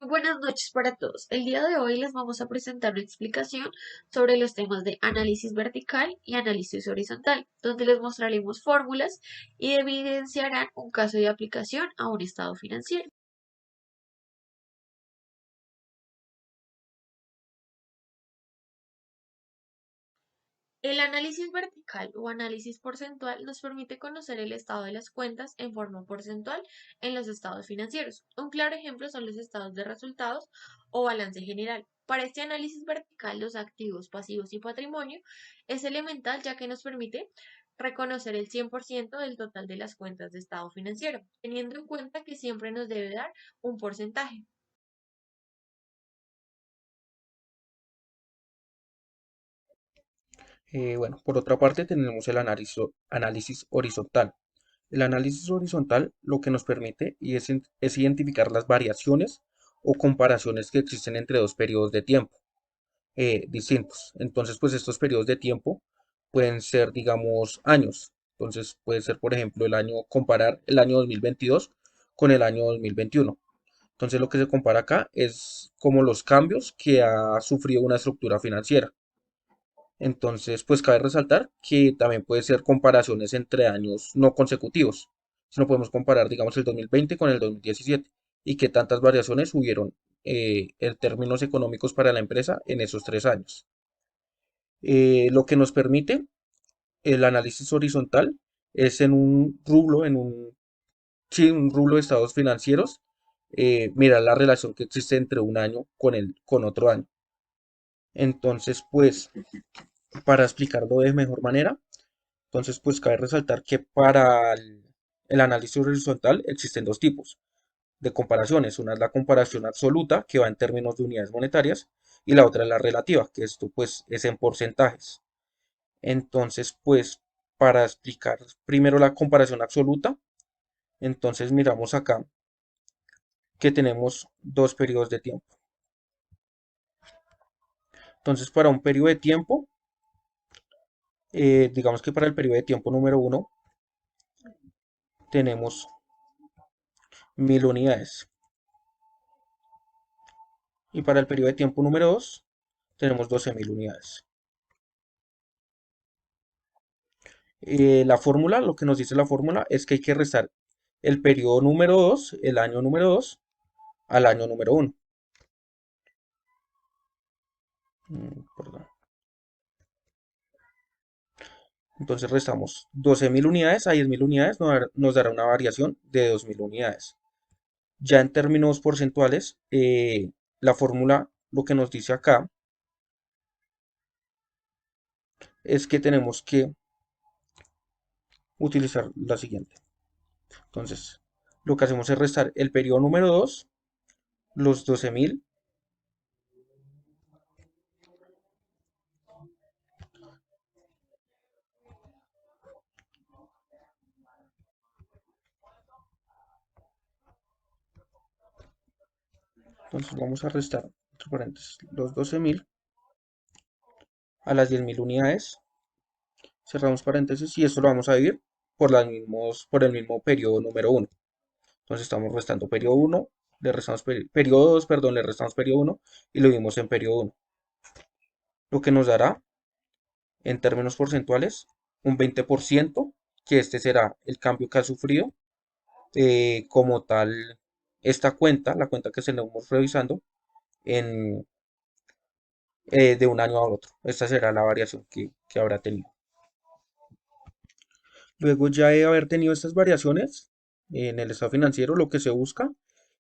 Buenas noches para todos. El día de hoy les vamos a presentar una explicación sobre los temas de análisis vertical y análisis horizontal, donde les mostraremos fórmulas y evidenciarán un caso de aplicación a un estado financiero. El análisis vertical o análisis porcentual nos permite conocer el estado de las cuentas en forma porcentual en los estados financieros. Un claro ejemplo son los estados de resultados o balance general. Para este análisis vertical, los activos, pasivos y patrimonio es elemental ya que nos permite reconocer el 100% del total de las cuentas de estado financiero, teniendo en cuenta que siempre nos debe dar un porcentaje. Bueno, por otra parte tenemos el análisis horizontal. El análisis horizontal lo que nos permite es identificar las variaciones o comparaciones que existen entre dos periodos de tiempo distintos. Entonces, pues estos periodos de tiempo pueden ser, digamos, años. Entonces, puede ser, por ejemplo, comparar el año 2022 con el año 2021. Entonces, lo que se compara acá es como los cambios que ha sufrido una estructura financiera. Entonces, pues cabe resaltar que también puede ser comparaciones entre años no consecutivos. Si no podemos comparar, digamos, el 2020 con el 2017 y qué tantas variaciones hubieron en términos económicos para la empresa en esos 3 años. Lo que nos permite el análisis horizontal es en un rublo, sí, un rublo de estados financieros, mirar la relación que existe entre un año con otro año. Entonces, pues, para explicarlo de mejor manera, entonces, pues cabe resaltar que para el análisis horizontal existen dos tipos de comparaciones. Una es la comparación absoluta, que va en términos de unidades monetarias, y la otra es la relativa, que esto pues es en porcentajes. Entonces, pues para explicar primero la comparación absoluta, entonces miramos acá que tenemos dos periodos de tiempo. Entonces, para un periodo de tiempo, digamos que para el periodo de tiempo número uno tenemos 1000 unidades. Y para el periodo de tiempo número 2 tenemos 12.000 unidades. La fórmula, lo que nos dice la fórmula es que hay que restar el periodo número 2, el año número 2, al año número uno. Perdón. Entonces restamos 12.000 unidades a 10.000 unidades, nos dará una variación de 2.000 unidades. Ya en términos porcentuales, la fórmula lo que nos dice acá es que tenemos que utilizar la siguiente. Entonces, lo que hacemos es restar el periodo número 2, los 12.000. Entonces vamos a restar, entre paréntesis, los 12.000 a las 10.000 unidades. Cerramos paréntesis y esto lo vamos a dividir por el mismo periodo número uno. Entonces estamos restando periodo uno, le restamos periodo 2, perdón, le restamos periodo uno y lo dividimos en periodo uno. Lo que nos dará en términos porcentuales un 20%, que este será el cambio que ha sufrido como tal esta cuenta, la cuenta que estamos revisando, en, de un año a otro. Esta será la variación que habrá tenido. Luego ya de haber tenido estas variaciones en el estado financiero, lo que se busca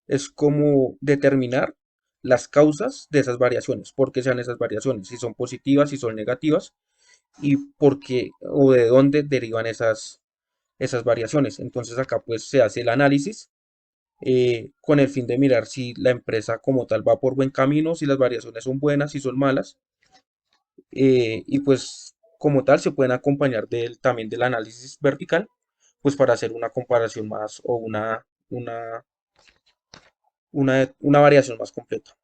es como determinar las causas de esas variaciones, por qué sean esas variaciones, si son positivas, si son negativas y por qué o de dónde derivan esas variaciones. Entonces acá pues se hace el análisis con el fin de mirar si la empresa como tal va por buen camino, si las variaciones son buenas, si son malas, y pues como tal se pueden acompañar también del análisis vertical, pues para hacer una comparación más o una variación más completa.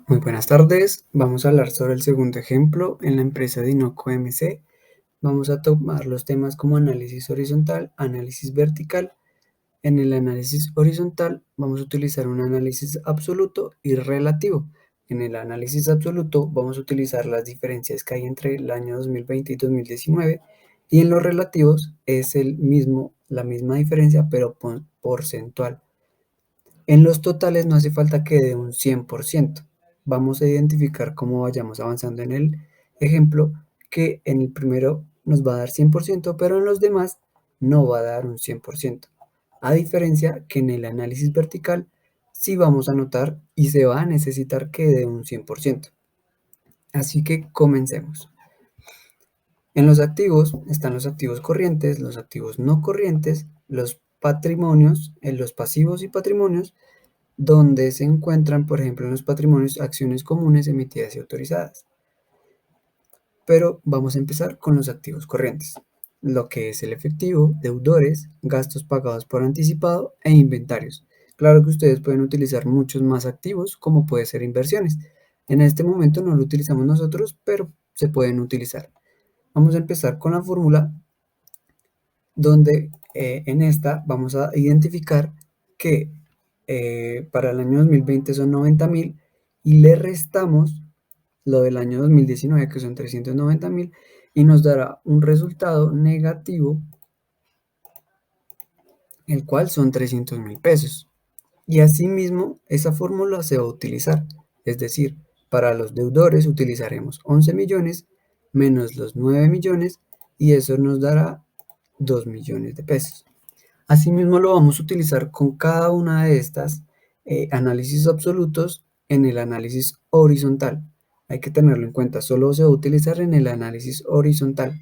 Muy buenas tardes, vamos a hablar sobre el segundo ejemplo en la empresa Dinoco MC. Vamos a tomar los temas como análisis horizontal, análisis vertical En el análisis horizontal vamos a utilizar un análisis absoluto y relativo. En el análisis absoluto vamos a utilizar las diferencias que hay entre el año 2020 y 2019 y en los relativos es la misma diferencia pero porcentual. En los totales no hace falta que dé un 100%. Vamos a identificar cómo vayamos avanzando en el ejemplo que en el primero nos va a dar 100%, pero en los demás no va a dar un 100%. A diferencia que en el análisis vertical sí vamos a notar y se va a necesitar que dé un 100%. Así que comencemos. En los activos están los activos corrientes, los activos no corrientes, los patrimonios, en los pasivos y patrimonios, donde se encuentran, por ejemplo, en los patrimonios acciones comunes emitidas y autorizadas. Pero vamos a empezar con los activos corrientes, lo que es el efectivo, deudores, gastos pagados por anticipado e inventarios. Claro que ustedes pueden utilizar muchos más activos, como puede ser inversiones. En este momento no lo utilizamos nosotros, pero se pueden utilizar. Vamos a empezar con la fórmula donde en esta vamos a identificar que para el año 2020 son 90.000 y le restamos lo del año 2019 que son 390.000 y nos dará un resultado negativo, el cual son 300.000 pesos. Y asimismo esa fórmula se va a utilizar, es decir, para los deudores utilizaremos 11 millones menos los 9 millones y eso nos dará 2 millones de pesos. Asimismo lo vamos a utilizar con cada una de estas análisis absolutos en el análisis horizontal. Hay que tenerlo en cuenta, solo se va a utilizar en el análisis horizontal.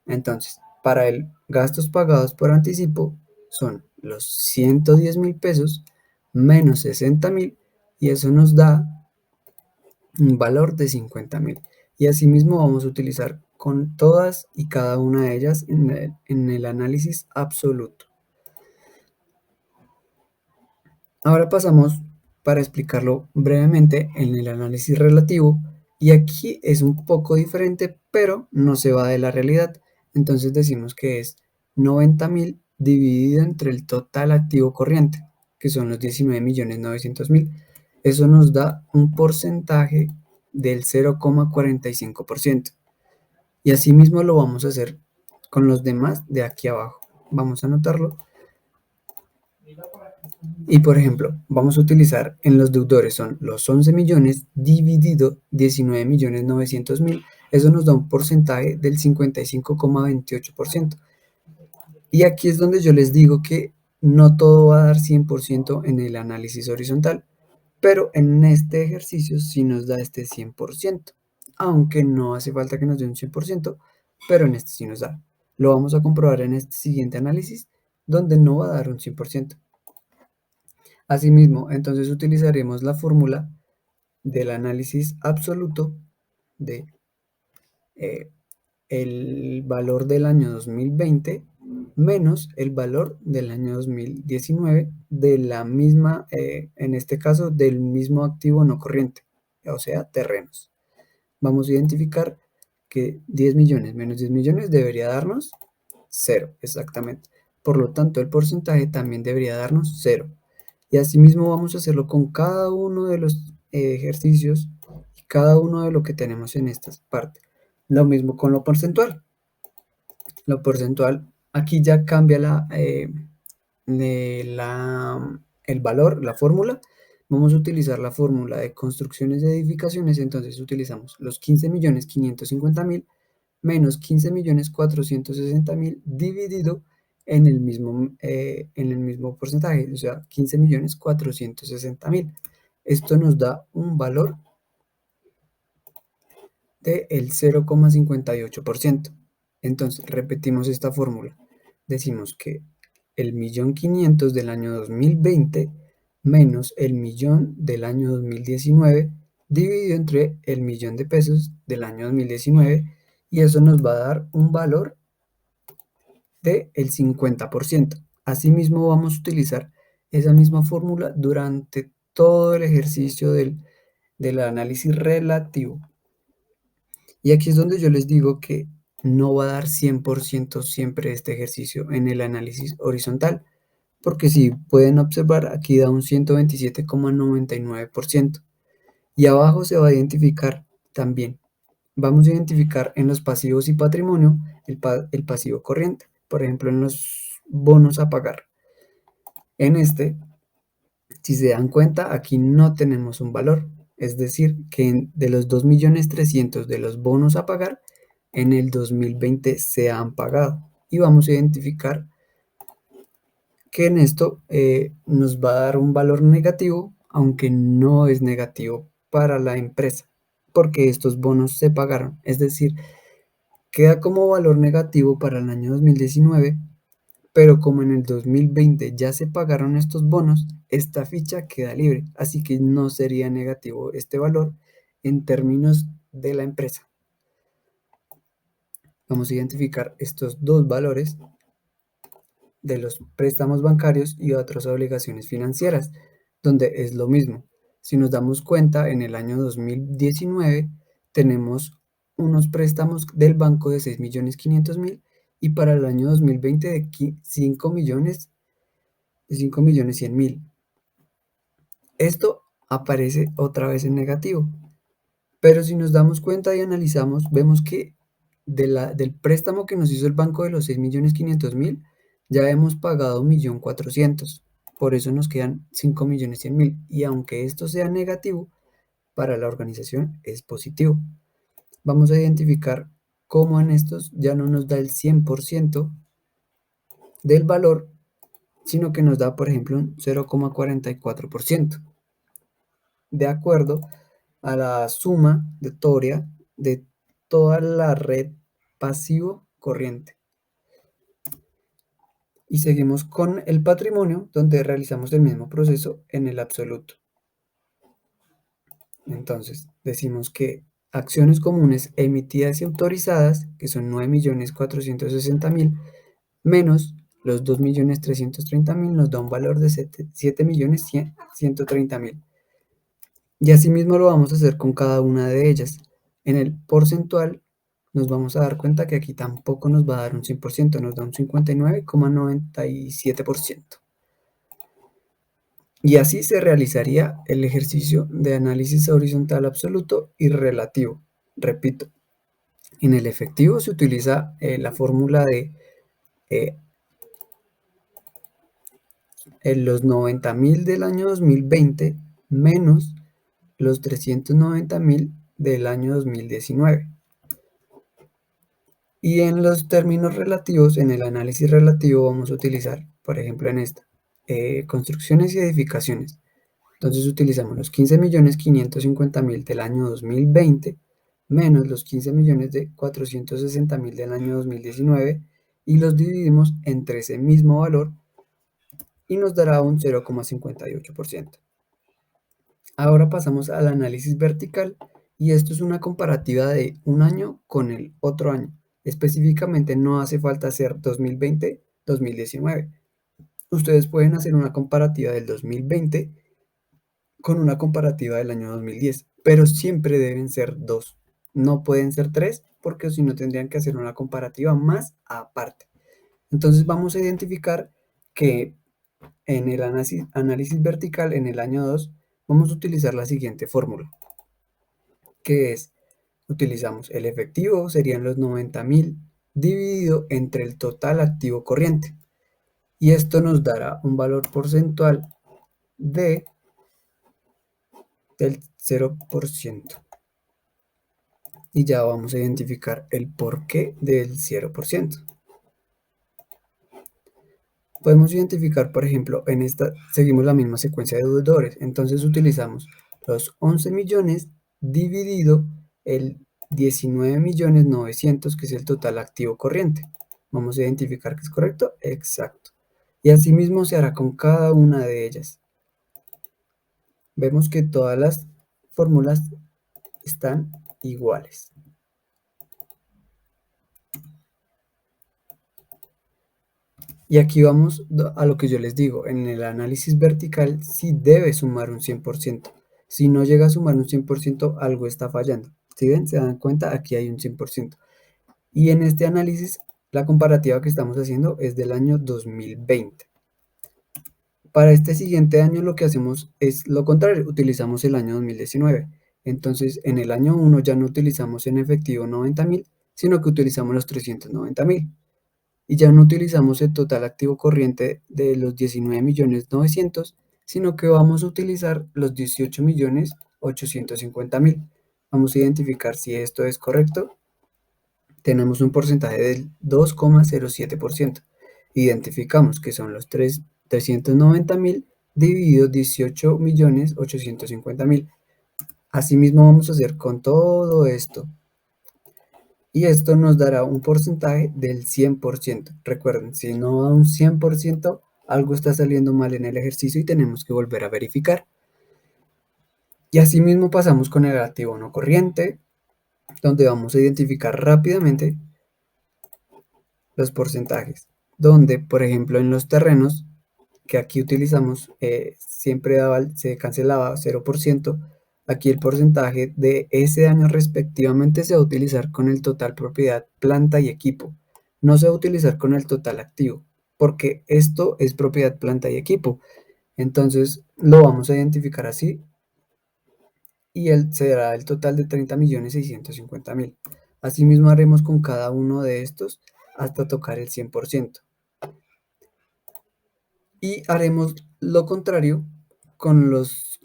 Entonces, para el gastos pagados por anticipo son los 110.000 pesos menos 60.000 y eso nos da un valor de 50.000. Y asimismo vamos a utilizar con todas y cada una de ellas en el análisis absoluto. Ahora pasamos para explicarlo brevemente en el análisis relativo y aquí es un poco diferente pero no se va de la realidad. Entonces decimos que es 90.000 dividido entre el total activo corriente que son los 19.900.000. Eso nos da un porcentaje del 0,45% y asimismo lo vamos a hacer con los demás de aquí abajo. Vamos a anotarlo. Y por ejemplo, vamos a utilizar en los deudores son los 11 millones dividido 19.900.000. Eso nos da un porcentaje del 55,28%. Y aquí es donde yo les digo que no todo va a dar 100% en el análisis horizontal, pero en este ejercicio sí nos da este 100%, aunque no hace falta que nos dé un 100%, pero en este sí nos da. Lo vamos a comprobar en este siguiente análisis, donde no va a dar un 100%. Asimismo, entonces utilizaremos la fórmula del análisis absoluto de eh, el valor del año 2020 menos el valor del año 2019 de la misma, en este caso, del mismo activo no corriente, o sea, terrenos. Vamos a identificar que 10 millones menos 10 millones debería darnos 0, exactamente. Por lo tanto, el porcentaje también debería darnos 0. Y asimismo vamos a hacerlo con cada uno de los ejercicios y cada uno de lo que tenemos en estas partes. Lo mismo con lo porcentual. Lo porcentual, aquí ya cambia el valor, la fórmula. Vamos a utilizar la fórmula de construcciones de edificaciones, entonces utilizamos los 15.550.000 menos 15.460.000 dividido en el mismo porcentaje, o sea, 15.460.000. Esto nos da un valor del 0,58%. Entonces, repetimos esta fórmula. Decimos que el 1.500.000 del año 2020 menos el millón del año 2019 dividido entre el millón de pesos del año 2019 y eso nos va a dar un valor del 50%. Asimismo vamos a utilizar esa misma fórmula durante todo el ejercicio del análisis relativo. Y aquí es donde yo les digo que no va a dar 100% siempre este ejercicio en el análisis horizontal, porque si pueden observar, aquí da un 127,99%. Y abajo se va a identificar también. Vamos a identificar en los pasivos y patrimonio el pasivo corriente, por ejemplo, en los bonos a pagar. En este, si se dan cuenta, aquí no tenemos un valor, es decir, que de los 2.300.000 de los bonos a pagar, en el 2020 se han pagado. Y vamos a identificar que en esto nos va a dar un valor negativo, aunque no es negativo para la empresa, porque estos bonos se pagaron. Es decir, queda como valor negativo para el año 2019, pero como en el 2020 ya se pagaron estos bonos, esta ficha queda libre, así que no sería negativo este valor en términos de la empresa. Vamos a identificar estos dos valores de los préstamos bancarios y otras obligaciones financieras, donde es lo mismo. Si nos damos cuenta, en el año 2019 tenemos unos préstamos del banco de 6.500.000 y para el año 2020 de 5 millones, de 5.100.000. Esto aparece otra vez en negativo, pero si nos damos cuenta y analizamos, vemos que del préstamo que nos hizo el banco de los 6.500.000, ya hemos pagado 1.400.000. Por eso nos quedan 5.100.000. Y aunque esto sea negativo, para la organización es positivo. Vamos a identificar cómo en estos ya no nos da el 100% del valor, sino que nos da, por ejemplo, un 0,44%. De acuerdo a la suma de toda la red pasivo corriente. Y seguimos con el patrimonio, donde realizamos el mismo proceso en el absoluto. Entonces, decimos que acciones comunes emitidas y autorizadas, que son 9.460.000, menos los 2.330.000, nos da un valor de 7.130.000. Y asimismo lo vamos a hacer con cada una de ellas. En el porcentual nos vamos a dar cuenta que aquí tampoco nos va a dar un 100%, nos da un 59,97%. Y así se realizaría el ejercicio de análisis horizontal absoluto y relativo. Repito, en el efectivo se utiliza la fórmula de los 90.000 del año 2020 menos los 390.000 del año 2019. Y en los términos relativos, en el análisis relativo vamos a utilizar, por ejemplo en esta, construcciones y edificaciones. Entonces utilizamos los 15.550.000 del año 2020 menos los 15.460.000 del año 2019 y los dividimos entre ese mismo valor y nos dará un 0,58%. Ahora pasamos al análisis vertical y esto es una comparativa de un año con el otro año. Específicamente no hace falta hacer 2020-2019. Ustedes pueden hacer una comparativa del 2020 con una comparativa del año 2010, pero siempre deben ser dos. No pueden ser tres porque si no tendrían que hacer una comparativa más aparte. Entonces vamos a identificar que en el análisis vertical en el año 2 vamos a utilizar la siguiente fórmula, que es, utilizamos el efectivo, serían los 90.000 dividido entre el total activo corriente. Y esto nos dará un valor porcentual del 0%. Y ya vamos a identificar el porqué del 0%. Podemos identificar, por ejemplo, en esta seguimos la misma secuencia de deudores. Entonces utilizamos los 11 millones dividido el 19.900.000, que es el total activo corriente. Vamos a identificar que es correcto. Exacto. Y asimismo se hará con cada una de ellas. Vemos que todas las fórmulas están iguales. Y aquí vamos a lo que yo les digo, en el análisis vertical sí debe sumar un 100%. Si no llega a sumar un 100%, algo está fallando. ¿Sí ven? ¿Se dan cuenta? Aquí hay un 100%. Y en este análisis, la comparativa que estamos haciendo es del año 2020. Para este siguiente año lo que hacemos es lo contrario, utilizamos el año 2019. Entonces, en el año 1 ya no utilizamos en efectivo 90.000, sino que utilizamos los 390.000. Y ya no utilizamos el total activo corriente de los 19.900.000, sino que vamos a utilizar los 18.850.000. Vamos a identificar si esto es correcto. Tenemos un porcentaje del 2,07%. Identificamos que son los 390.000 dividido 18.850.000. Asimismo vamos a hacer con todo esto. Y esto nos dará un porcentaje del 100%. Recuerden, si no da un 100%, algo está saliendo mal en el ejercicio y tenemos que volver a verificar. Y asimismo pasamos con el activo no corriente, donde vamos a identificar rápidamente los porcentajes. Donde, por ejemplo, en los terrenos, que aquí utilizamos, siempre se cancelaba 0%. Aquí el porcentaje de ese año respectivamente se va a utilizar con el total propiedad, planta y equipo. No se va a utilizar con el total activo, porque esto es propiedad, planta y equipo. Entonces lo vamos a identificar así y será el total de 30.650.000. Asimismo haremos con cada uno de estos hasta tocar el 100%. Y haremos lo contrario con los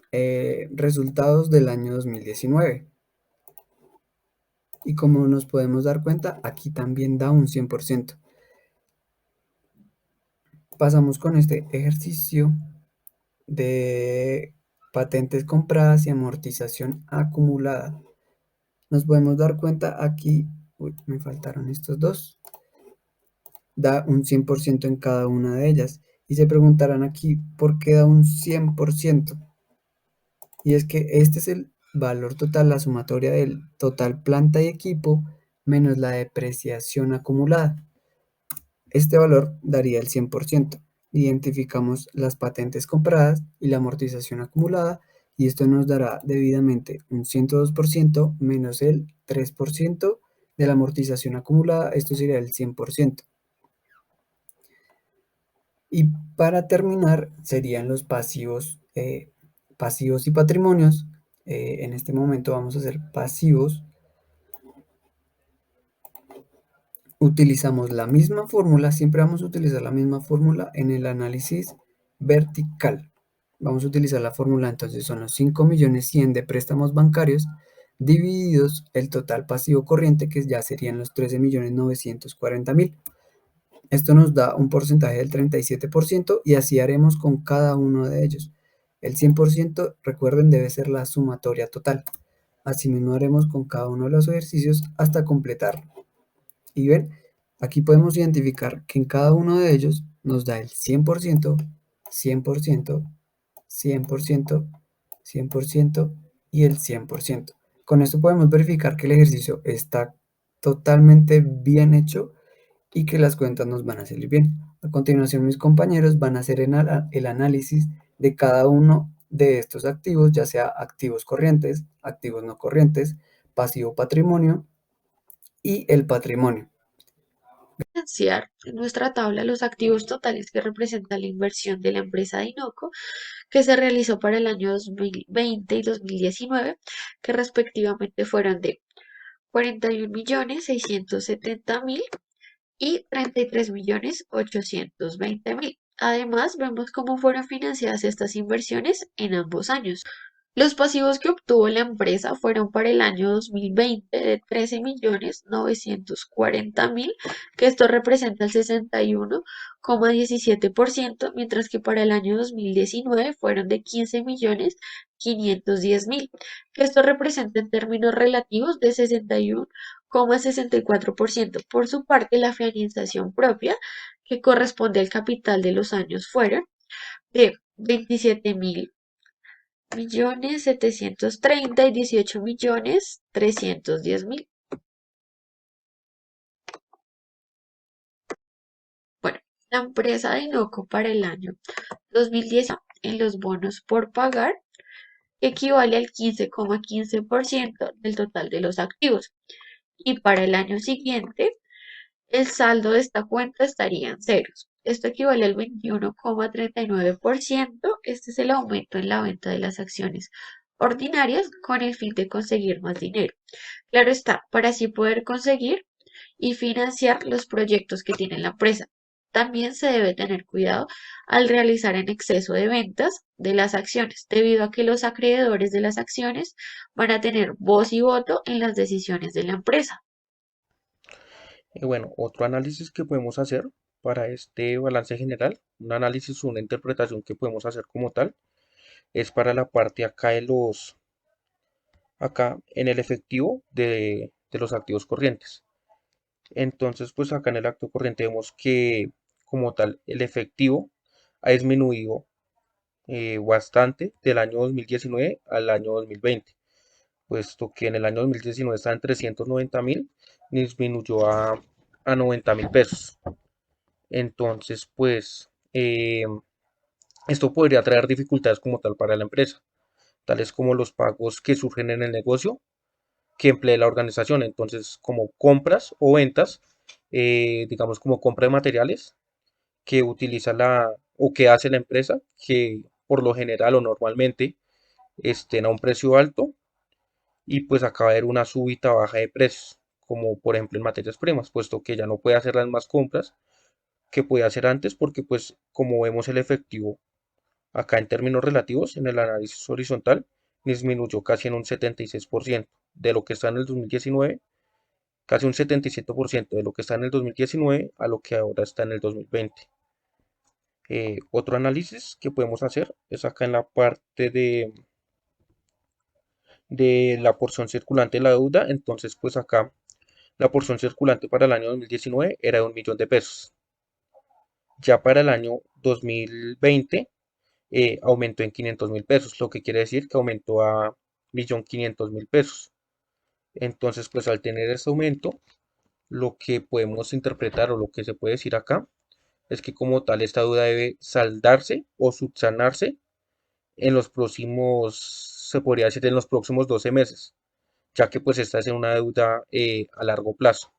resultados del año 2019. Y como nos podemos dar cuenta, aquí también da un 100%. Pasamos con este ejercicio de patentes compradas y amortización acumulada. Nos podemos dar cuenta aquí, me faltaron estos dos, da un 100% en cada una de ellas. Y se preguntarán aquí, ¿por qué da un 100%? Y es que este es el valor total, la sumatoria del total planta y equipo menos la depreciación acumulada. Este valor daría el 100%. Identificamos las patentes compradas y la amortización acumulada y esto nos dará debidamente un 102% menos el 3% de la amortización acumulada, esto sería el 100%. Y para terminar serían los pasivos, pasivos y patrimonios. En este momento vamos a hacer pasivos. Utilizamos la misma fórmula, siempre vamos a utilizar la misma fórmula en el análisis vertical. Vamos a utilizar la fórmula, entonces son los 5.100.000 de préstamos bancarios divididos el total pasivo corriente, que ya serían los 13.940.000. Esto nos da un porcentaje del 37% y así haremos con cada uno de ellos. El 100%, recuerden, debe ser la sumatoria total. Asimismo haremos con cada uno de los ejercicios hasta completarlo. Y ven, aquí podemos identificar que en cada uno de ellos nos da el 100%, 100%, 100%, 100% y el 100%. Con esto podemos verificar que el ejercicio está totalmente bien hecho y que las cuentas nos van a salir bien. A continuación, mis compañeros van a hacer el análisis de cada uno de estos activos, ya sea activos corrientes, activos no corrientes, pasivo patrimonio y el patrimonio. Evidenciar en nuestra tabla los activos totales que representan la inversión de la empresa de Inoco que se realizó para el año 2020 y 2019, que respectivamente fueron de 41.670.000 y 33.820.000. Además, vemos cómo fueron financiadas estas inversiones en ambos años. Los pasivos que obtuvo la empresa fueron para el año 2020 de 13.940.000, que esto representa el 61,17%, mientras que para el año 2019 fueron de 15.510.000, que esto representa en términos relativos de 61,64%. Por su parte, la financiación propia, que corresponde al capital de los años, fueron de 27.730.000 y 18.310.000. Bueno, la empresa de Inoco para el año 2010 en los bonos por pagar equivale al 15,15% del total de los activos. Y para el año siguiente, el saldo de esta cuenta estaría en ceros. Esto equivale al 21,39%. Este es el aumento en la venta de las acciones ordinarias con el fin de conseguir más dinero. Claro está, para así poder conseguir y financiar los proyectos que tiene la empresa. También se debe tener cuidado al realizar en exceso de ventas de las acciones, debido a que los acreedores de las acciones van a tener voz y voto en las decisiones de la empresa. Bueno, otro análisis que podemos hacer para este balance general, un análisis o una interpretación que podemos hacer como tal, es para la parte acá acá en el efectivo de los activos corrientes. Entonces, pues acá en el acto corriente vemos que como tal el efectivo ha disminuido bastante del año 2019 al año 2020, puesto que en el año 2019 estaba en 390.000, disminuyó a 90.000 pesos. Entonces, pues esto podría traer dificultades como tal para la empresa, tales como los pagos que surgen en el negocio que emplee la organización. Entonces, como compras o ventas, digamos como compra de materiales que utiliza o que hace la empresa, que por lo general o normalmente estén a un precio alto y pues acaba de haber una súbita baja de precios, como por ejemplo en materias primas, puesto que ya no puede hacer las más compras que podía hacer antes, porque pues como vemos el efectivo acá en términos relativos, en el análisis horizontal, disminuyó casi en un 76% de lo que está en el 2019, casi un 77% de lo que está en el 2019 a lo que ahora está en el 2020. Otro análisis que podemos hacer es acá en la parte de la porción circulante de la deuda. Entonces, pues acá la porción circulante para el año 2019 era de 1.000.000 de pesos. Ya para el año 2020 aumentó en 500.000 pesos, lo que quiere decir que aumentó a 1.500.000 pesos. Entonces, pues al tener ese aumento, lo que podemos interpretar o lo que se puede decir acá es que como tal esta deuda debe saldarse o subsanarse en los próximos, se podría decir en los próximos 12 meses, ya que pues esta es una deuda a largo plazo.